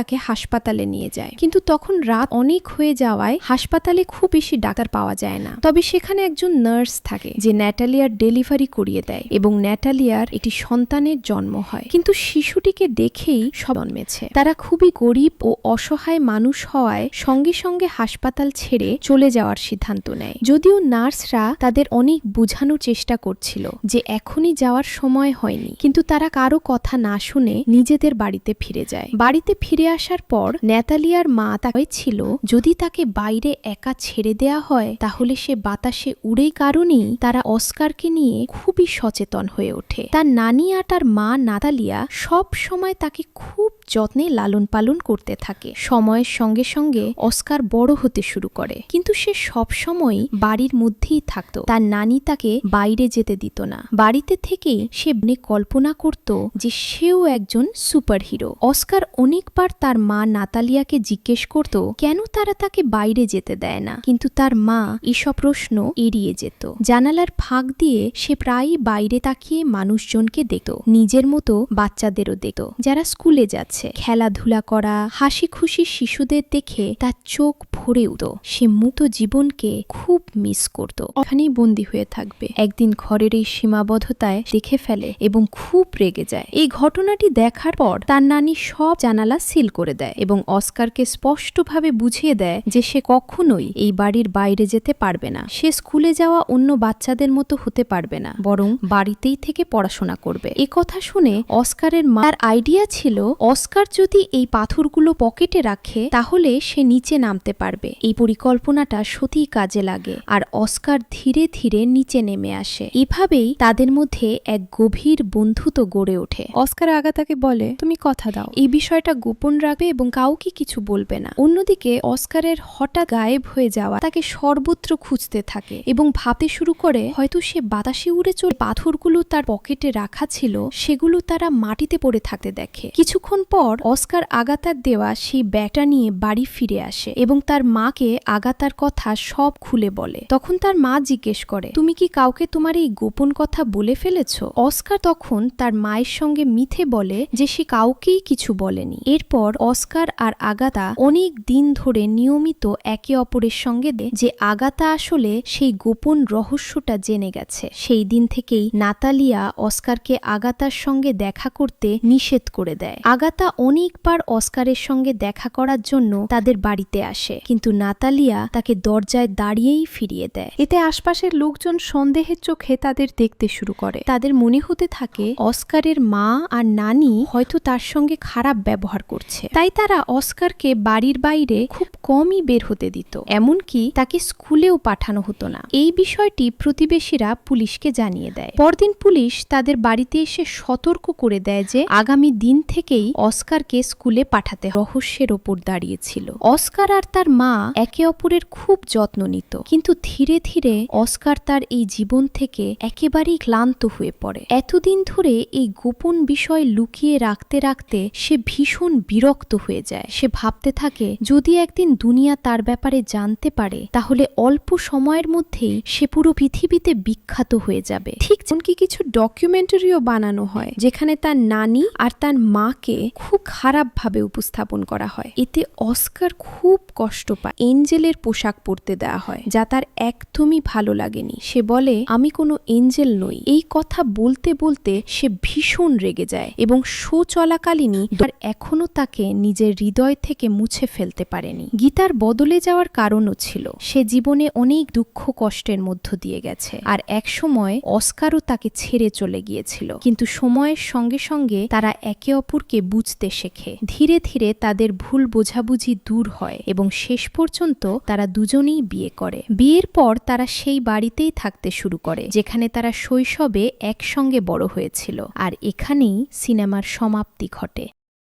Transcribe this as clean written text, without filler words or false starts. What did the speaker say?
তাকে হাসপাতালে নিয়ে যায়। কিন্তু তখন রাত অনেক হয়ে যাওয়ায় হাসপাতালে খুব বেশি ডাক্তার পাওয়া যায় না। তবে সেখানে একজন নার্স থাকে যে ন্যাটালিয়ার ডেলিভারি করিয়ে দেয় এবং ন্যাটালিয়ার একটি সন্তানের জন্ম হয়। কিন্তু শিশুটিকে দেখেই সব জন্মেছে। তারা খুবই গরিব ও অসহায় মানুষ হওয়ায় সঙ্গে সঙ্গে হাসপাতাল ছেড়ে চলে যাওয়ার সিদ্ধান্ত নেয়। যদিও নার্সরা তাদের অনেক বোঝানোর চেষ্টা করছিল যে এখনই যাওয়ার সময় হয়নি, কিন্তু তারা কারো কথা না শুনে নিজেদের বাড়িতে ফিরে যায়। বাড়িতে ফিরে আসার পর ন্যাটালিয়ার মা তাকে ছিল যদি তাকে বাইরে একা ছেড়ে দেয়া হয় তাহলে সে বাতাসে উড়েই, কারণেই তারা অস্কারকে নিয়ে খুবই সচেতন হয়ে ওঠে। তার নানি আর তার মা নাতালিয়া সব সময় তাকে খুব যত্নে লালন পালন করতে থাকে। সময়ের সঙ্গে সঙ্গে অস্কার বড় হতে শুরু করে, কিন্তু সে সব সময় বাড়ির মধ্যেই থাকত। তার নানি তাকে বাইরে যেতে দিত না। বাড়িতে থেকেই সে কল্পনা করত যে সেও একজন সুপারহিরো। অস্কার অনেকবার তার মা নাতালিয়াকে জিজ্ঞেস করত কেন তারা তাকে বাইরে যেতে দেয় না, কিন্তু তার মা এসব প্রশ্ন এড়িয়ে যেত। জানালার ফাঁক দিয়ে সে প্রায়ই বাইরে তাকিয়ে মানুষজনকে দেখত, নিজের মতো বাচ্চাদেরও দেখত যারা স্কুলে যাচ্ছে। খেলাধুলা করা, হাসি খুশি শিশুদের দেখে তার চোখ ভরে উঠত। সে মুক্ত জীবনকে খুব মিস করত। ওখানেই বন্দী হয়ে থাকবে। একদিন ঘরের এই সীমাবদ্ধতায় দেখে ফেলে এবং খুব রেগে যায়। এই ঘটনাটি দেখার পর তার নানি সব জানালা সিল করে দেয় এবং অস্কারকে স্পষ্টভাবে বুঝিয়ে দেয় যে সে কখনোই এই বাড়ির বাইরে যেতে পারবে না। সে স্কুলে যাওয়া অন্য বাচ্চাদের মতো হতে পারবে না, বরং বাড়িতেই থেকে পড়াশোনা করবে। এ কথা শুনে অস্কারের মার আইডিয়া ছিল অস্কার যদি এই পাথরগুলো পকেটে রাখে তাহলে সে নিচে নামতে পারবে। এই পরিকল্পনাটা সত্যিই কাজে লাগে আর অস্কার ধীরে ধীরে নিচে নেমে আসে। এভাবেই তাদের মধ্যে এক গভীর বন্ধুত্ব গড়ে ওঠে। অস্কার আগাতাকে বলে, তুমি কথা দাও, এই বিষয়টা গোপন রাখবে এবং কাউকে কিছু বলবে না। অন্যদিকে অস্কারের হঠাৎ গায়েব হয়ে যাওয়া তাকে সর্বত্র খুঁজতে থাকে এবং ভাবতে শুরু করে হয়তো সে বাতাসে উড়ে চলে পাথরগুলো তার পকেটে রাখা ছিল সেগুলো তারা মাটিতে পড়ে থাকতে দেখে। কিছুক্ষণ পর অস্কার আগাতার দেওয়া সেই ব্যাগটা নিয়ে বাড়ি ফিরে আসে এবং তার মাকে আগাতার কথা সব খুলে বলে। তখন তার মা জিজ্ঞেস করে, তুমি কি কাউকে তোমার এই গোপন কথা বলে ফেলেছ? অস্কার তখন তার মায়ের সঙ্গে মিথ্যে বলে যে সে কাউকেই কিছু বলেনি। এরপর অস্কার আর আগাতা অনেক দিন ধরে নিয়মিত একে অপরের সঙ্গে যে আগাতা আসলে সেই গোপন রহস্যটা জেনে গেছে। সেই দিন থেকেই নাতালিয়া অস্কারকে আগাতার সঙ্গে দেখা করতে নিষেধ করে দেয়। আগাতা অনেকবার অস্কারের সঙ্গে দেখা করার জন্য তাদের বাড়িতে আসে, কিন্তু নাতালিয়া তাকে দরজায় দাঁড়িয়েই ফিরিয়ে দেয়। এতে আশপাশের লোকজন সন্দেহের চোখে তাদের দেখতে শুরু করে। তাদের মনে হতে থাকে অস্কারের মা আর নানি হয়তো তার সঙ্গে খারাপ ব্যবহার করছে, তাই তারা অস্কারকে বাড়ির বাইরে খুব কমই বের হতে দিত, এমনকি তাকে স্কুলেও পাঠানো হতো না। এই বিষয়টি প্রতিবেশীরা পুলিশকে জানিয়ে দেয়। পরদিন পুলিশ তাদের বাড়িতে এসে সতর্ক করে দেয় যে আগামী দিন থেকেই অস্কারকে স্কুলে পাঠাতে রহস্যের ওপর দাঁড়িয়েছিল। অস্কার আর তার মা একে অপরের খুব যত্ন নিত, কিন্তু ধীরে ধীরে অস্কার তার এই জীবন থেকে একেবারেই ক্লান্ত হয়ে পড়ে। এতদিন ধরে এই গোপন বিষয় লুকিয়ে রাখতে রাখতে সে ভীষণ বিরক্ত হয়ে যায়। সে ভাবতে থাকে যদি একদিন দুনিয়া তার ব্যাপারে জানতে পারে তাহলে অল্প সময়ের মধ্যেই সে পুরো পৃথিবীতে বিখ্যাত হয়ে যাবে। ঠিক যেমনকি কিছু ডকুমেন্টারিও বানানো হয় যেখানে তার নানি আর তার মাকে খুব খারাপভাবে উপস্থাপন করা হয়। এতে অস্কার খুব কষ্ট পায়। এঞ্জেলের পোশাক পরতে দেওয়া হয় যা তার একদমই ভালো লাগেনি। সে বলে, আমি কোনো এঞ্জেল নই। এই কথা বলতে বলতে সে ভীষণ রেগে যায় এবং শো চলাকালীনই আর এখনো তাকে নিজের হৃদয় থেকে মুছে ফেলতে পারেনি। গীতার বদলে যাওয়ার কারণও ছিল সে জীবনে অনেক দুঃখ কষ্টের মধ্য দিয়ে গেছে আর একসময় অস্কারও তাকে ছেড়ে চলে গিয়েছিল, কিন্তু সময়ের সঙ্গে সঙ্গে তারা একে অপরকে বুঝতে শেখে। ধীরে ধীরে তাদের ভুল বোঝাবুঝি দূর হয় এবং শেষ পর্যন্ত তারা দুজনেই বিয়ে করে। বিয়ের পর তারা সেই বাড়িতেই থাকতে শুরু করে যেখানে তারা শৈশবে একসঙ্গে বড় হয়েছিল, আর এখানেই সিনেমার সমাপ্তি ঘটে।